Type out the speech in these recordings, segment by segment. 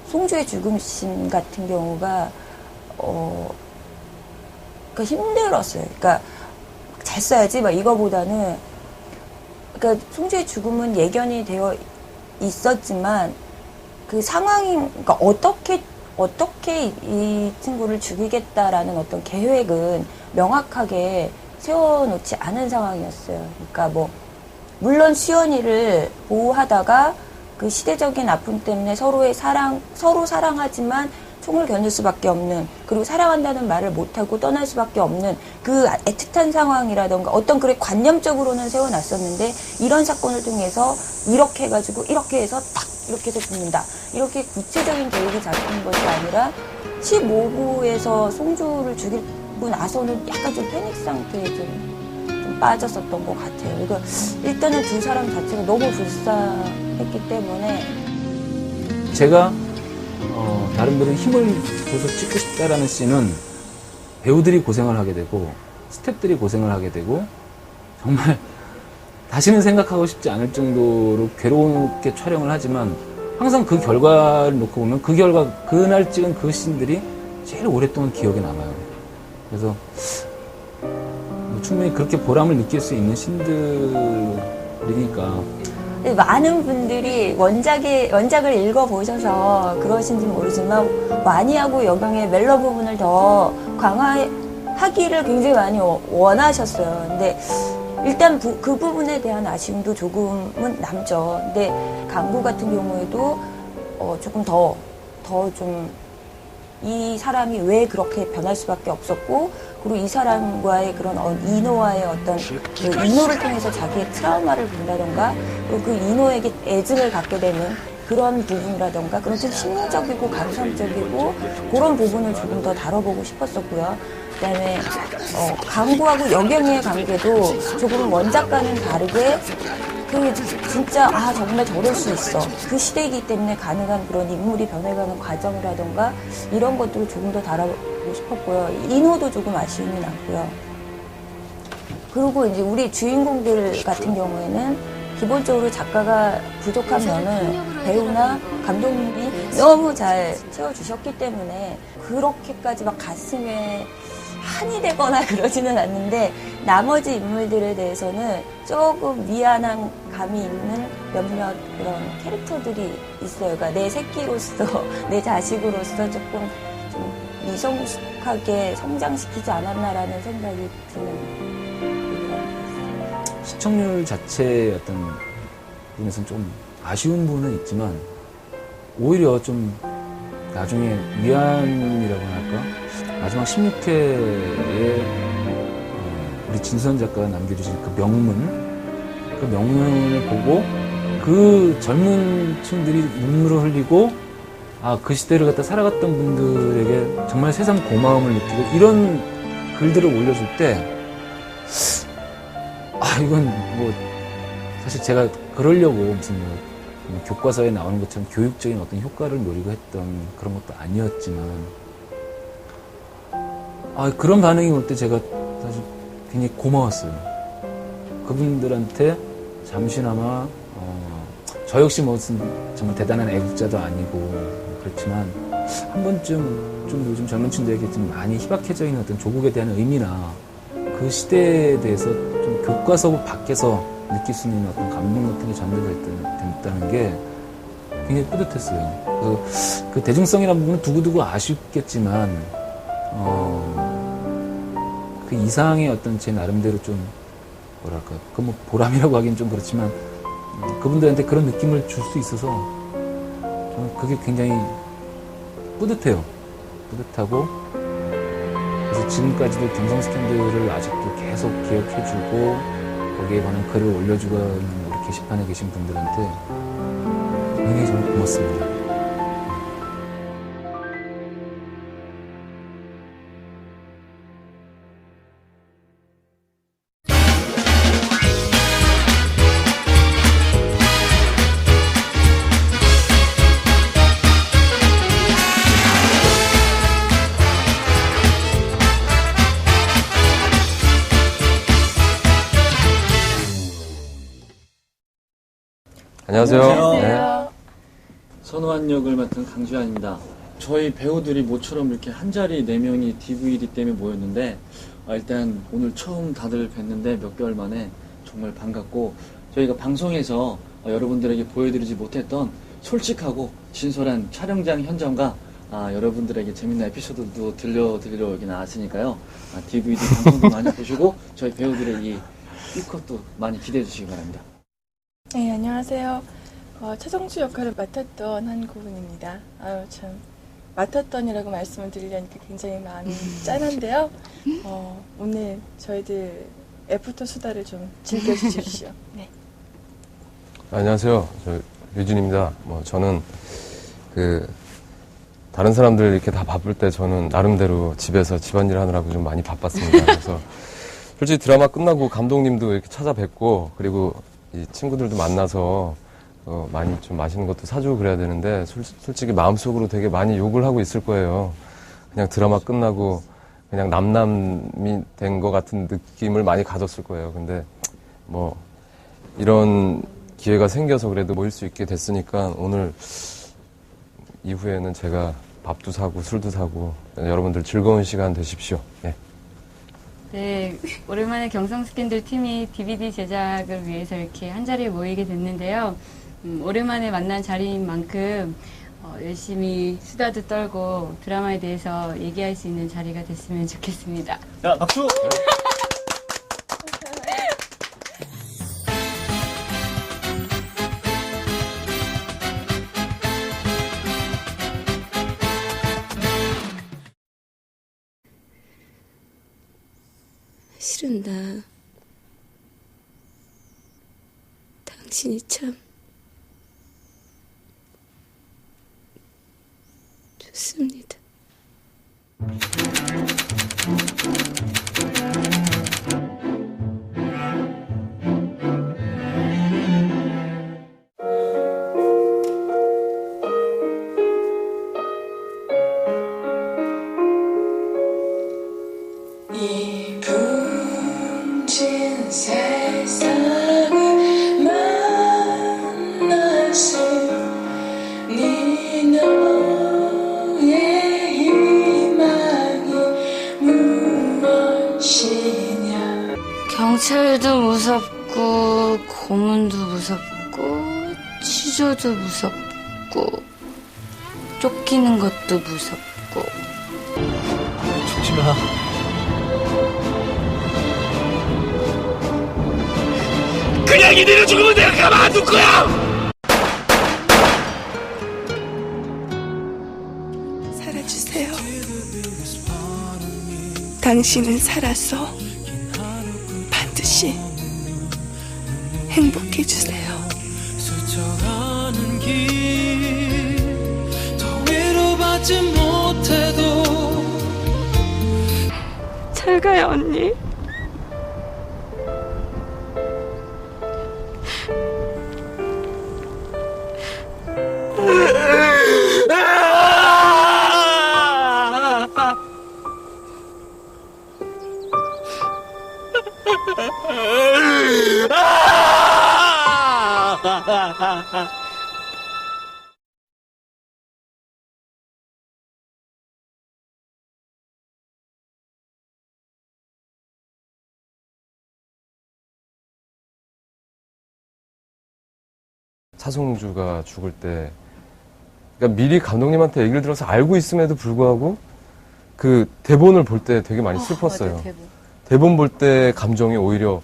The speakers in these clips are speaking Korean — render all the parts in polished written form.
송주의 죽음신 같은 경우가 그러니까 힘들었어요. 그러니까 잘 써야지 막 이거보다는 그러니까 송주의 죽음은 예견이 되어 있었지만 그 상황이 그러니까 어떻게 이 친구를 죽이겠다라는 어떤 계획은 명확하게 세워놓지 않은 상황이었어요. 그러니까 뭐 물론 수연이를 보호하다가 그 시대적인 아픔 때문에 서로 사랑하지만 총을 겨눌 수밖에 없는, 그리고 사랑한다는 말을 못하고 떠날 수밖에 없는 그 애틋한 상황이라던가 어떤 그래 관념적으로는 세워놨었는데, 이런 사건을 통해서 이렇게 해가지고 이렇게 해서 딱 이렇게 해서 죽는다, 이렇게 구체적인 계획이 잡힌 것이 아니라 15부에서 송주를 죽이고 나서는 약간 좀 패닉 상태에 좀 빠졌었던 것 같아요. 그러니까 일단은 두 사람 자체가 너무 불쌍했기 때문에 제가 나름대로 힘을 줘서 찍고 싶다라는 씬은 배우들이 고생을 하게 되고 스태프들이 고생을 하게 되고 정말 다시는 생각하고 싶지 않을 정도로 괴롭게 촬영을 하지만, 항상 그 결과를 놓고 보면 그 결과, 그날 찍은 그 씬들이 제일 오랫동안 기억에 남아요. 그래서 충분히 그렇게 보람을 느낄 수 있는 씬들이니까. 많은 분들이 원작을 읽어보셔서 그러신지 모르지만 와니하고 여경의 멜로 부분을 더 강화하기를 굉장히 많이 원하셨어요. 근데 일단 그 부분에 대한 아쉬움도 조금은 남죠. 근데 강구 같은 경우에도 조금 더 좀 이 사람이 왜 그렇게 변할 수밖에 없었고, 그리고 이 사람과의 그런 이노와의 어떤 그 이노를 통해서 자기의 트라우마를 본다던가, 그리고 그 이노에게 애증을 갖게 되는 그런 부분이라던가, 그런 좀 심리적이고 감성적이고 그런 부분을 조금 더 다뤄보고 싶었었고요. 그다음에 강구하고 여경이의 관계도 조금 원작과는 다르게 그 진짜 정말 저럴 수 있어, 그 시대이기 때문에 가능한 그런 인물이 변해가는 과정이라던가 이런 것들을 조금 더 다뤄보고 싶었고요. 인호도 조금 아쉬움이 남고요. 그리고 이제 우리 주인공들 같은 경우에는 기본적으로 작가가 부족한 면을 배우나 감독님이 너무 잘 채워주셨기 때문에 그렇게까지 막 가슴에 한이 되거나 그러지는 않는데, 나머지 인물들에 대해서는 조금 미안한 감이 있는 몇몇 그런 캐릭터들이 있어요. 그러니까 내 새끼로서, 내 자식으로서 조금 좀 미성숙하게 성장시키지 않았나라는 생각이 드는. 시청률 자체의 어떤 부분에서는 좀 아쉬운 부분은 있지만, 오히려 좀 나중에 위안이라고 할까? 마지막 16회에 우리 진선 작가가 남겨주신 그 명문을 보고 그 젊은 층들이 눈물을 흘리고 그 시대를 갖다 살아갔던 분들에게 정말 세상 고마움을 느끼고 이런 글들을 올려줄 때 이건 뭐 사실 제가 그러려고 무슨 교과서에 나오는 것처럼 교육적인 어떤 효과를 노리고 했던 그런 것도 아니었지만, 그런 반응이 올 때 제가 사실 굉장히 고마웠어요. 그분들한테 잠시나마 저 역시 무슨 정말 대단한 애국자도 아니고 그렇지만 한 번쯤 좀 요즘 젊은 층들에게 좀 많이 희박해져 있는 어떤 조국에 대한 의미나 그 시대에 대해서 좀 교과서 밖에서 느낄 수 있는 어떤 감동 같은 게 전달됐다는 게 굉장히 뿌듯했어요. 그래서 그 대중성이라는 부분은 두고두고 아쉽겠지만 그 이상의 어떤 제 나름대로 좀 뭐랄까, 그 뭐 보람이라고 하긴 좀 그렇지만 그분들한테 그런 느낌을 줄 수 있어서 저는 그게 굉장히 뿌듯해요. 뿌듯하고, 그래서 지금까지도 경성스캔들을 아직도 계속 기억해주고 거기에 관한 글을 올려주고 있는 우리 게시판에 계신 분들한테 굉장히 정말 고맙습니다. 안녕하세요. 안녕하세요. 선우한 역을 맡은 강주환입니다. 저희 배우들이 모처럼 이렇게 한 자리 4명이 DVD 때문에 모였는데 일단 오늘 처음 다들 뵀는데 몇 개월 만에 정말 반갑고 저희가 방송에서 여러분들에게 보여드리지 못했던 솔직하고 진솔한 촬영장 현장과 여러분들에게 재밌는 에피소드도 들려드리러 여기 나왔으니까요. DVD 방송도 많이 보시고 저희 배우들의 이 B컷도 많이 기대해 주시기 바랍니다. 네, 안녕하세요. 최정수 역할을 맡았던 한고은입니다. 아유, 참. 맡았던이라고 말씀을 드리려니까 굉장히 마음이 짠한데요. 오늘 저희들 애프터 수다를 좀 즐겨주십시오. 네. 안녕하세요. 저 유진입니다. 저는 다른 사람들 이렇게 다 바쁠 때 저는 나름대로 집에서 집안일 하느라고 좀 많이 바빴습니다. 그래서 솔직히 드라마 끝나고 감독님도 이렇게 찾아뵙고 그리고 이 친구들도 만나서 많이 좀 맛있는 것도 사주고 그래야 되는데 솔직히 마음속으로 되게 많이 욕을 하고 있을 거예요. 그냥 드라마 끝나고 그냥 남남이 된 것 같은 느낌을 많이 가졌을 거예요. 근데 이런 기회가 생겨서 그래도 모일 수 있게 됐으니까 오늘 이후에는 제가 밥도 사고 술도 사고 여러분들 즐거운 시간 되십시오. 네. 네, 오랜만에 경성스캔들 팀이 DVD 제작을 위해서 이렇게 한 자리에 모이게 됐는데요. 오랜만에 만난 자리인 만큼 열심히 수다도 떨고 드라마에 대해서 얘기할 수 있는 자리가 됐으면 좋겠습니다. 야, 박수! 실은 나 당신이 참 좋습니다. 이 붕진 세상을 만나서 네 너의 희망이 무엇이냐. 경찰도 무섭고 고문도 무섭고 취조도 무섭고 쫓기는 것도 무섭고. 죽지 마. 그냥 이대로 죽으면 내가 가만 안 둘 거야! 살아주세요. 당신은 살아서 반드시 행복해주세요. 스쳐가는 길, 더 위로받지 못해도 잘 가요, 언니. 차성주가 죽을 때 그러니까 미리 감독님한테 얘기를 들어서 알고 있음에도 불구하고 그 대본을 볼 때 되게 많이 슬펐어요. 맞아, 대본 볼 때 감정이 오히려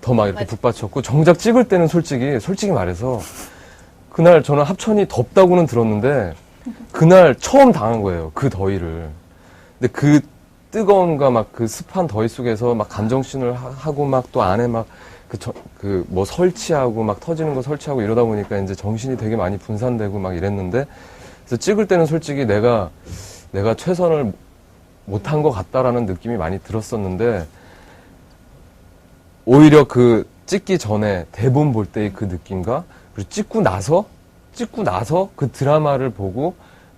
더 막 이렇게 북받쳤고 정작 찍을 때는 솔직히 말해서 그날 저는 합천이 덥다고는 들었는데 그날 처음 당한 거예요. 그 더위를. 근데 그 뜨거움과 막 그 습한 더위 속에서 막 감정씬을 하고 막 또 안에 막 뭐 설치하고 막 터지는 거 설치하고 이러다 보니까 이제 정신이 되게 많이 분산되고 막 이랬는데 그래서 찍을 때는 솔직히 내가 최선을 못한 것 같다라는 느낌이 많이 들었었는데 오히려 그 찍기 전에 대본 볼 때의 그 느낌과 그리고 찍고 나서 그 드라마를 보고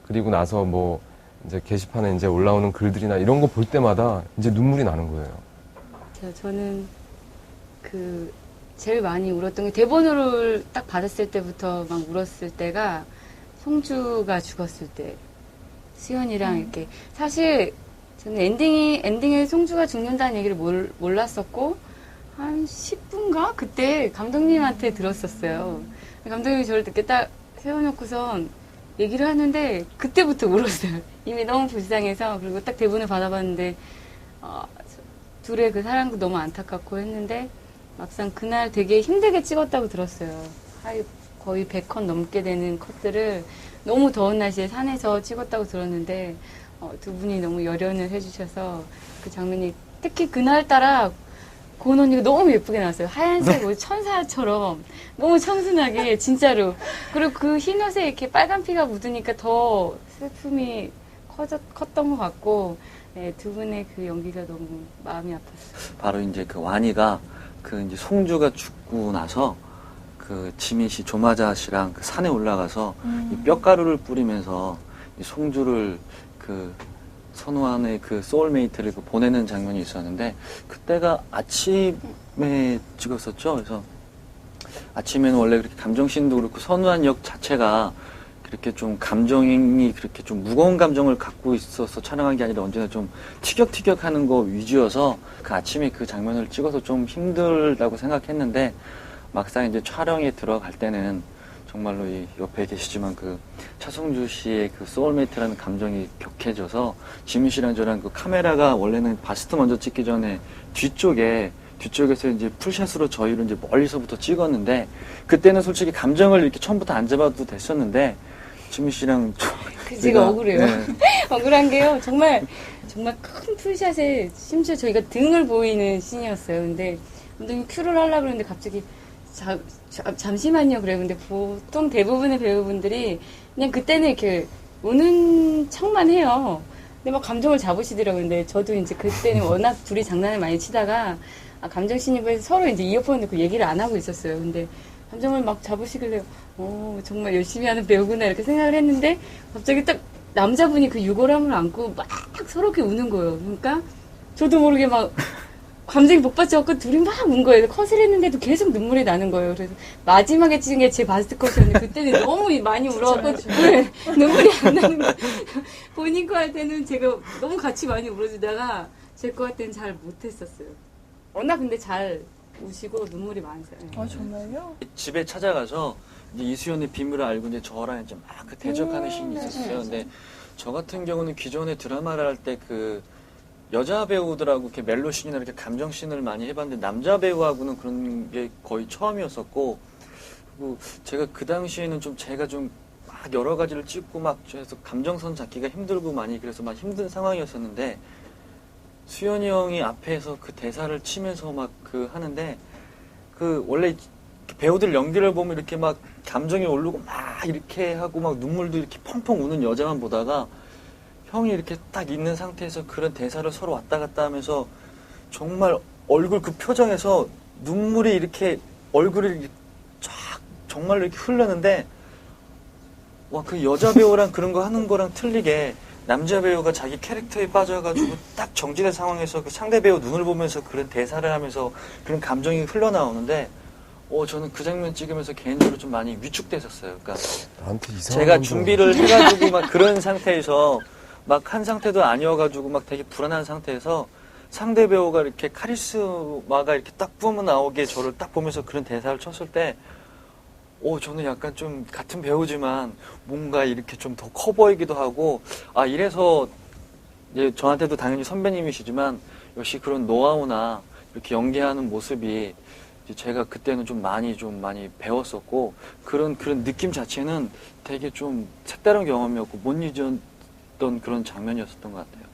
그리고 나서 뭐 이제 게시판에 이제 올라오는 글들이나 이런 거 볼 때마다 이제 눈물이 나는 거예요. 저는 제일 많이 울었던 게 대본을 딱 받았을 때부터 막 울었을 때가 송주가 죽었을 때 수연이랑 이렇게 사실 저는 엔딩에 송주가 죽는다는 얘기를 몰랐었고 한 10분가 그때 감독님한테 들었었어요. 감독님이 저를 늦게 딱 세워놓고선 얘기를 하는데 그때부터 울었어요. 이미 너무 불쌍해서. 그리고 딱 대본을 받아봤는데 둘의 그 사랑도 너무 안타깝고 했는데 막상 그날 되게 힘들게 찍었다고 들었어요. 거의 100컷 넘게 되는 컷들을 너무 더운 날씨에 산에서 찍었다고 들었는데 두 분이 너무 열연을 해주셔서 그 장면이 특히 그날따라 고은 언니가 너무 예쁘게 나왔어요. 하얀색 옷 천사처럼 너무 청순하게 진짜로. 그리고 그 흰 옷에 이렇게 빨간 피가 묻으니까 더 슬픔이 컸던 것 같고 네, 두 분의 그 연기가 너무 마음이 아팠어요. 바로 이제 그 완이가 그 이제 송주가 죽고 나서 그 지민 씨, 조마자 씨랑 그 산에 올라가서 이 뼈가루를 뿌리면서 이 송주를 그 선우환의 그 소울메이트를 그 보내는 장면이 있었는데 그때가 아침에 찍었었죠. 그래서 아침에는 원래 그렇게 감정씬도 그렇고 선우환 역 자체가 그렇게 좀 감정이 그렇게 좀 무거운 감정을 갖고 있어서 촬영한 게 아니라 언제나 좀 티격태격하는 거 위주여서 그 아침에 그 장면을 찍어서 좀 힘들다고 생각했는데 막상 이제 촬영에 들어갈 때는 정말로 이 옆에 계시지만 그 차성주 씨의 그 소울메이트라는 감정이 격해져서 지민 씨랑 저랑 그 카메라가 원래는 바스트 먼저 찍기 전에 뒤쪽에서 이제 풀샷으로 저희를 이제 멀리서부터 찍었는데 그때는 솔직히 감정을 이렇게 처음부터 안 잡아도 됐었는데 지민 씨랑 제가 억울해요. 네. 억울한 게요. 정말 큰 풀샷에 심지어 저희가 등을 보이는 씬이었어요. 근데 감독님 큐를 하려고 그러는데 갑자기 잠시만요. 그래요. 근데 보통 대부분의 배우분들이 그냥 그때는 이렇게 우는 척만 해요. 근데 막 감정을 잡으시더라고요. 근데 저도 이제 그때는 워낙 둘이 장난을 많이 치다가 감정씬이고 해서 서로 이제 이어폰 듣고 얘기를 안 하고 있었어요. 근데 감정을 막 잡으시길래 정말 열심히 하는 배우구나 이렇게 생각을 했는데 갑자기 딱 남자분이 그 유골함을 안고 막 서로 이렇게 우는 거예요. 그러니까 저도 모르게 막 감정이 복받쳐갖고 둘이 막 운 거예요. 컷을 했는데도 계속 눈물이 나는 거예요. 그래서 마지막에 찍은 게 제 바스트 컷이었는데 그때는 너무 많이 울어갖고 네, 눈물이 안 나는 거예요. 본인 거 할 때는 제가 너무 같이 많이 울어주다가 제 거 할 때는 잘 못했었어요. 워낙 근데 잘 우시고 눈물이 많으세요. 아, 정말요? 집에 찾아가서 이제 이수연의 비밀을 알고 이제 저랑 이제 막 그 대적하는 씬이 있었어요. 근데 저 같은 경우는 기존에 드라마를 할 때 그 여자 배우들하고 이렇게 멜로씬이나 이렇게 감정씬을 많이 해봤는데 남자 배우하고는 그런 게 거의 처음이었었고 그리고 제가 그 당시에는 좀 제가 좀 막 여러 가지를 찍고 막 해서 감정선 잡기가 힘들고 많이 그래서 막 힘든 상황이었었는데 수연이 형이 앞에서 그 대사를 치면서 막 그 하는데 그 원래 배우들 연기를 보면 이렇게 막 감정이 오르고 막 이렇게 하고 막 눈물도 이렇게 펑펑 우는 여자만 보다가 형이 이렇게 딱 있는 상태에서 그런 대사를 서로 왔다 갔다 하면서 정말 얼굴 그 표정에서 눈물이 이렇게 얼굴이 이렇게 쫙 정말로 이렇게 흐르는데 와, 그 여자 배우랑 그런 거 하는 거랑 틀리게 남자 배우가 자기 캐릭터에 빠져가지고 딱 정지된 상황에서 그 상대 배우 눈을 보면서 그런 대사를 하면서 그런 감정이 흘러나오는데 저는 그 장면 찍으면서 개인적으로 좀 많이 위축됐었어요. 그러니까 나한테 이상한 제가 감정. 준비를 해가지고 막 그런 상태에서 막 한 상태도 아니어가지고 막 되게 불안한 상태에서 상대 배우가 이렇게 카리스마가 이렇게 딱 뿜어 나오게 저를 딱 보면서 그런 대사를 쳤을 때 저는 약간 좀 같은 배우지만 뭔가 이렇게 좀 더 커 보이기도 하고 이래서 이제 저한테도 당연히 선배님이시지만 역시 그런 노하우나 이렇게 연기하는 모습이 이제 제가 그때는 좀 많이 배웠었고 그런 느낌 자체는 되게 좀 색다른 경험이었고 못 잊었던 그런 장면이었었던 것 같아요.